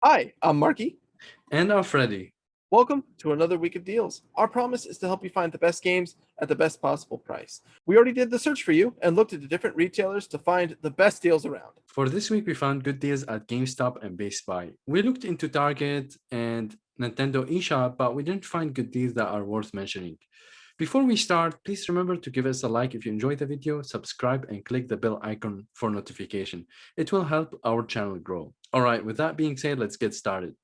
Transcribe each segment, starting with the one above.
Hi, I'm Marky. And I'm Freddy. Welcome to another week of deals. Our promise is to help you find the best games at the best possible price. We already did the search for you and looked at the different retailers to find the best deals around. For this week, we found good deals at GameStop and Best Buy. We looked into Target and Nintendo eShop, but we didn't find good deals that are worth mentioning. Before we start, please remember to give us a like if you enjoyed the video, subscribe, and click the bell icon for notification. It will help our channel grow. All right, with that being said, let's get started.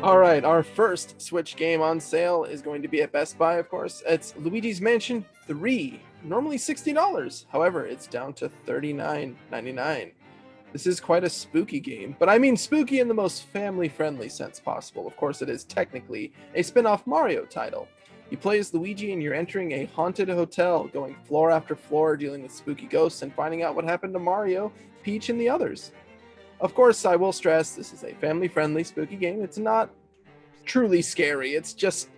All right, our first Switch game on sale is going to be at Best Buy, of course. It's Luigi's Mansion 3, normally $60. However, it's down to $39.99. This is quite a spooky game, but I mean spooky in the most family-friendly sense possible. Of course, it is technically a spin-off Mario title. You play as Luigi and you're entering a haunted hotel, going floor after floor, dealing with spooky ghosts and finding out what happened to Mario, Peach, and the others. Of course, I will stress this is a family-friendly spooky game. It's not truly scary. It's just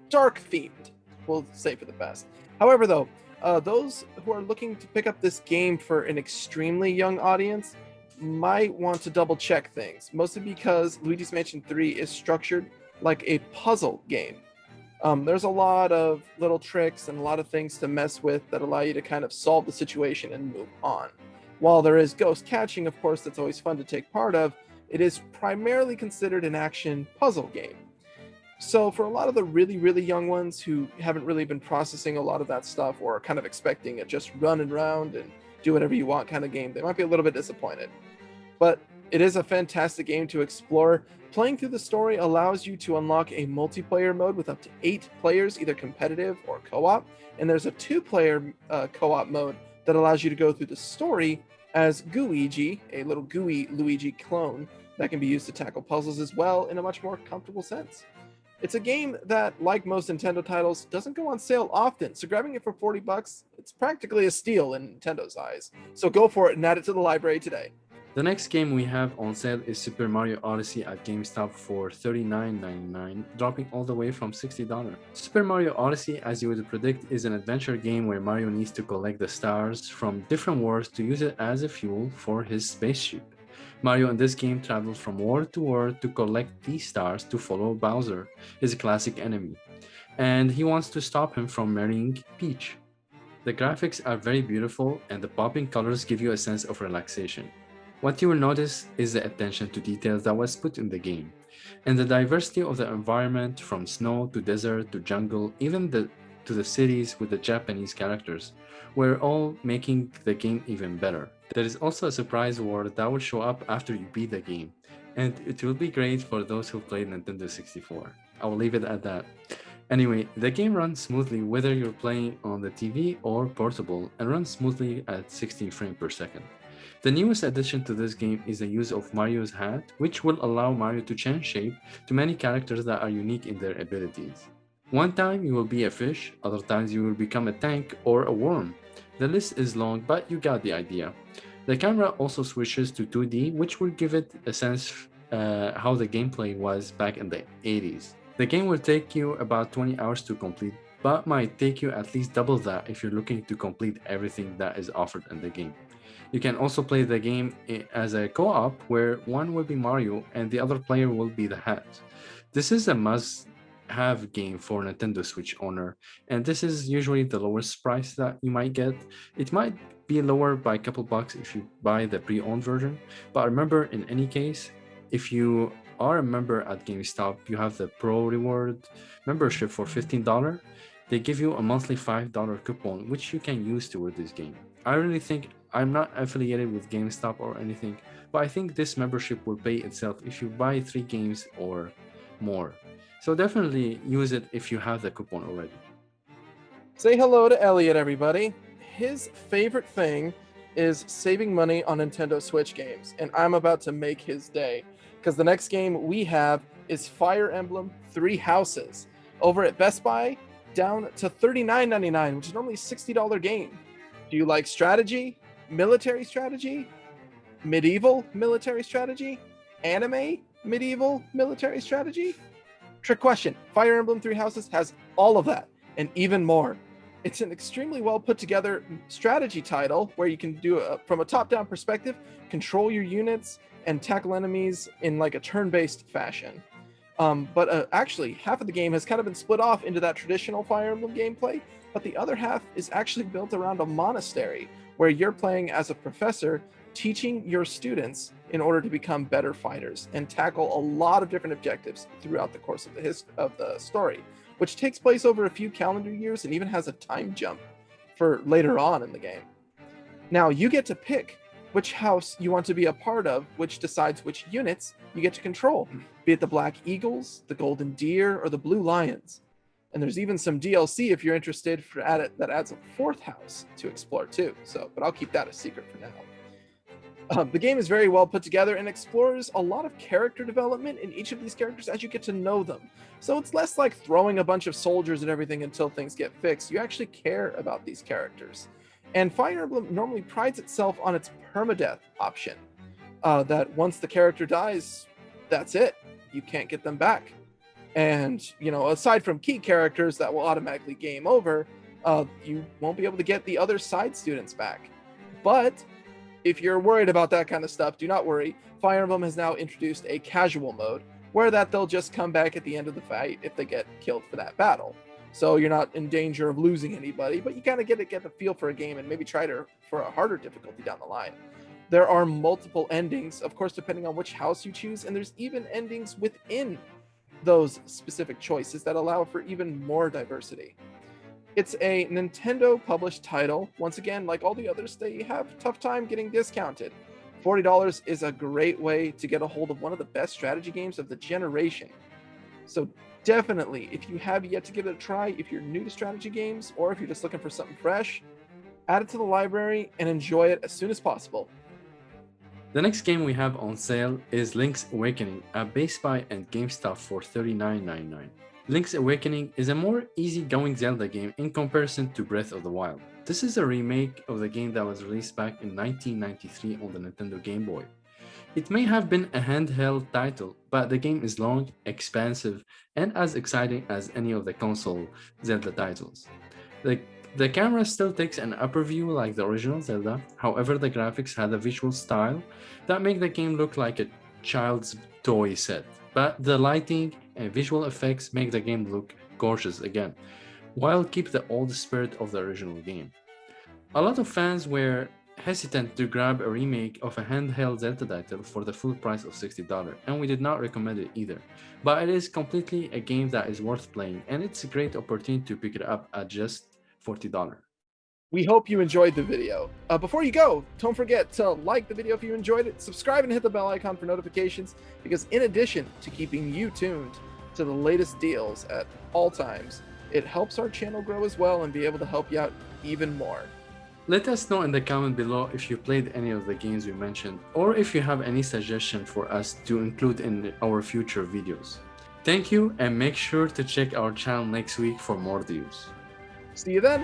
dark themed. We'll say for the best. However, though, those who are looking to pick up this game for an extremely young audience might want to double check things, mostly because Luigi's Mansion 3 is structured like a puzzle game. There's a lot of little tricks and a lot of things to mess with that allow you to kind of solve the situation and move on. While there is ghost catching, of course, that's always fun to take part of, it is primarily considered an action puzzle game. So for a lot of the really, really young ones who haven't really been processing a lot of that stuff or are kind of expecting a just run around and do whatever you want kind of game, they might be a little bit disappointed. But it is a fantastic game to explore. Playing through the story allows you to unlock a multiplayer mode with up to 8 players, either competitive or co-op. And there's a 2-player co-op mode that allows you to go through the story as Gooigi, a little gooey Luigi clone that can be used to tackle puzzles as well in a much more comfortable sense. It's a game that, like most Nintendo titles, doesn't go on sale often, so grabbing it for $40, it's practically a steal in Nintendo's eyes. So go for it and add it to the library today. The next game we have on sale is Super Mario Odyssey at GameStop for $39.99, dropping all the way from $60. Super Mario Odyssey, as you would predict, is an adventure game where Mario needs to collect the stars from different worlds to use it as a fuel for his spaceship. Mario in this game travels from world to world to collect these stars to follow Bowser, his classic enemy, and he wants to stop him from marrying Peach. The graphics are very beautiful and the popping colors give you a sense of relaxation. What you will notice is the attention to details that was put in the game, and the diversity of the environment from snow to desert to jungle, to the cities with the Japanese characters, were all making the game even better. There is also a surprise world that will show up after you beat the game, and it will be great for those who played Nintendo 64. I will leave it at that. Anyway, the game runs smoothly whether you're playing on the TV or portable and runs smoothly at 16 frames per second. The newest addition to this game is the use of Mario's hat, which will allow Mario to change shape to many characters that are unique in their abilities. One time you will be a fish, other times you will become a tank or a worm. The list is long, but you got the idea. The camera also switches to 2D, which will give it a sense how the gameplay was back in the 80s. The game will take you about 20 hours to complete, but might take you at least double that if you're looking to complete everything that is offered in the game. You can also play the game as a co-op where one will be Mario and the other player will be the hat. This is a must-have game for Nintendo Switch owner, and this is usually the lowest price that you might get. It might be lower by a couple bucks if you buy the pre-owned version, but remember, in any case, if you are a member at GameStop, you have the Pro Reward membership for $15. They give you a monthly $5 coupon, which you can use toward this game. I really think I'm not affiliated with GameStop or anything, but I think this membership will pay itself if you buy 3 games or more. So definitely use it if you have the coupon already. Say hello to Elliot, everybody. His favorite thing is saving money on Nintendo Switch games, and I'm about to make his day. Because the next game we have is Fire Emblem Three Houses over at Best Buy, down to $39.99, which is normally a $60 game. Do you like strategy, military strategy, medieval military strategy, anime medieval military strategy? Trick question. Fire Emblem Three Houses has all of that and even more. It's an extremely well put together strategy title where you can do from a top down perspective, control your units and tackle enemies in like a turn based fashion. But actually, half of the game has kind of been split off into that traditional Fire Emblem gameplay, but the other half is actually built around a monastery where you're playing as a professor teaching your students in order to become better fighters and tackle a lot of different objectives throughout the course of the story, which takes place over a few calendar years and even has a time jump for later on in the game. Now, you get to pick which house you want to be a part of, which decides which units you get to control, be it the Black Eagles, the Golden Deer, or the Blue Lions. And there's even some DLC if you're interested that adds a fourth house to explore too. But I'll keep that a secret for now. The game is very well put together and explores a lot of character development in each of these characters as you get to know them. So it's less like throwing a bunch of soldiers and everything until things get fixed. You actually care about these characters. And Fire Emblem normally prides itself on its permadeath option, that once the character dies, that's it. You can't get them back. And, aside from key characters that will automatically game over, you won't be able to get the other side students back. But if you're worried about that kind of stuff, do not worry. Fire Emblem has now introduced a casual mode where they'll just come back at the end of the fight if they get killed for that battle. So you're not in danger of losing anybody, but you kind of get a feel for a game and maybe try for a harder difficulty down the line. There are multiple endings, of course, depending on which house you choose, and there's even endings within those specific choices that allow for even more diversity. It's a Nintendo published title. Once again, like all the others, they have a tough time getting discounted. $40 is a great way to get a hold of one of the best strategy games of the generation. So definitely, if you have yet to give it a try, if you're new to strategy games, or if you're just looking for something fresh, add it to the library and enjoy it as soon as possible. The next game we have on sale is Link's Awakening at Best Buy and GameStop for $39.99. Link's Awakening is a more easygoing Zelda game in comparison to Breath of the Wild. This is a remake of the game that was released back in 1993 on the Nintendo Game Boy. It may have been a handheld title, but the game is long, expansive, and as exciting as any of the console Zelda titles. The camera still takes an upper view like the original Zelda, however the graphics had a visual style that make the game look like a child's toy set. But the lighting and visual effects make the game look gorgeous again, while keep the old spirit of the original game. A lot of fans were hesitant to grab a remake of a handheld Zelda title for the full price of $60, and we did not recommend it either. But it is completely a game that is worth playing, and it's a great opportunity to pick it up at just $40. We hope you enjoyed the video. Before you go, don't forget to like the video if you enjoyed it, subscribe and hit the bell icon for notifications, because in addition to keeping you tuned to the latest deals at all times, it helps our channel grow as well and be able to help you out even more. Let us know in the comment below if you played any of the games we mentioned, or if you have any suggestion for us to include in our future videos. Thank you, and make sure to check our channel next week for more videos. See you then!